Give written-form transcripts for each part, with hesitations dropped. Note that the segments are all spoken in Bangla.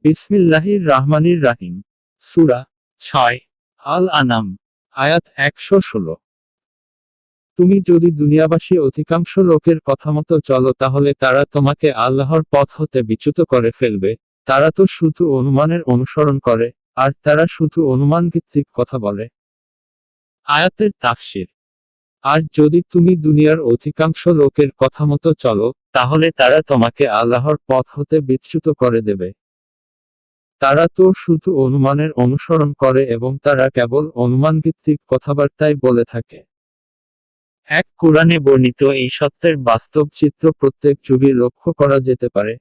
বিসমিল্লাহির রাহমানির রাহিম। সূরা 6 আল আনাম, আয়াত 116। তুমি যদি দুনিয়াবাসী অধিকাংশ লোকের কথামতো চলো তাহলে তারা তোমাকে আল্লাহর পথ হতে বিচ্যুত করে ফেলবে। তারা তো শুধু অনুমানের অনুসরণ করে, আর তারা শুধু অনুমান ভিত্তিক কথা বলে। আয়াতের তাফসীর। আর যদি তুমি দুনিয়ার অধিকাংশ লোকের কথামতো চলো, তাহলে তারা তোমাকে আল্লাহর পথ হতে বিচ্যুত করে দেবে। তারা তো শুধু অনুমানের অনুসরণ করে এবং তারা কেবল অনুমানভিত্তিক কথাবার্তাই বলে থাকে। এক কোরআনে বর্ণিত এই সত্যের বাস্তব চিত্র প্রত্যেক যুগে লক্ষ্য করা যেতে পারে।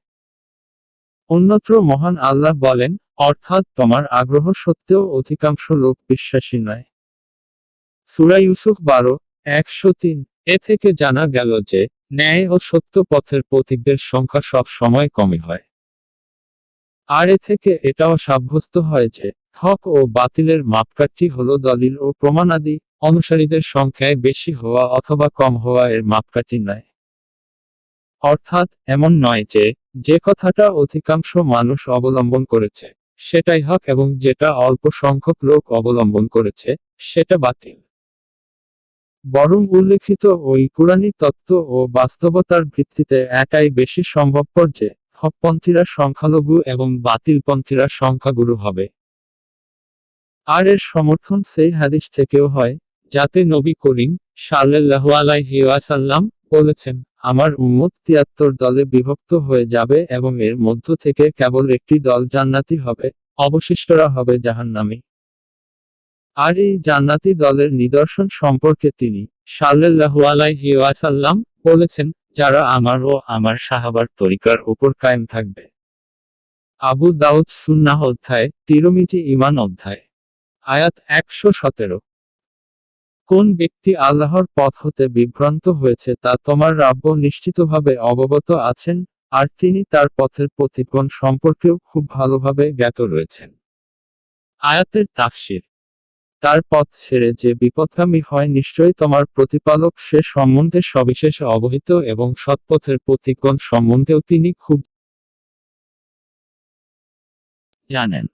অন্যত্র মহান আল্লাহ বলেন, অর্থাৎ তোমার আগ্রহ সত্ত্বেও অধিকাংশ লোক বিশ্বাসী নয়। সূরা ইউসুফ 12:103। এ থেকে জানা গেল যে, ন্যায় ও সত্য পথের পথিকদের সংখ্যা সব সময় কমই হয়। আর এ থেকে এটাও সাব্যস্ত হয় যে, হক ও বাতিলের মাপকাঠি হলো দলিল ও প্রমাণাদি, অনুসারীদের সংখ্যায় বেশি হওয়া অথবা কম হওয়া এর মাপকাঠি নয়। অর্থাৎ এমন নয় যে, যে কথাটা অধিকাংশ মানুষ অবলম্বন করেছে সেটাই হক এবং যেটা অল্প সংখ্যক লোক অবলম্বন করেছে সেটা বাতিল। বরং উল্লেখিত ওই কুরআনী তত্ত্ব ও বাস্তবতার ভিত্তিতে এটাই বেশি সম্ভবপর যে, হকপন্থীরা সংখ্যালঘু এবং বাতিলপন্থীরা সংখ্যাগুরু হবে। আর এর সমর্থন সেই হাদিস থেকেও হয়, যাতে নবী করিম সাল্লাল্লাহু আলাইহি ওয়াসাল্লাম বলেছেন, আমার উম্মত ৭৩ দলে বিভক্ত হয়ে যাবে এবং এর মধ্য থেকে কেবল একটি দল জান্নাতি হবে, অবশিষ্টরা হবে জাহান্নামী। আর এই জান্নাতি দলের নিদর্শন সম্পর্কে তিনি সাল্লাল্লাহু আলাইহি ওয়াসাল্লাম বলেছেন, যারা আমার ও আমার সাহাবার তরিকার উপর কায়েম থাকবে। আবু দাউদ সুন্নাহ অধ্যায়, তিরমিজি ঈমান অধ্যায়। আয়াত 117। কোন ব্যক্তি আল্লাহর পথ হতে বিভ্রান্ত হয়েছে তা তোমার রাব্ব নিশ্চিতভাবে অবগত আছেন, আর তিনি তার পথের পথিকগণ সম্পর্কেও খুব ভালোভাবে জ্ঞাত রয়েছেন। আয়াতের তাফসীর। তার পথ ছেড়ে যে বিপথগামী হয় নিশ্চয়ই তোমার প্রতিপালক সে সম্বন্ধে সবিশেষ অবহিত এবং সৎপথের পথিকগণ সম্বন্ধেও তিনি খুব জানেন।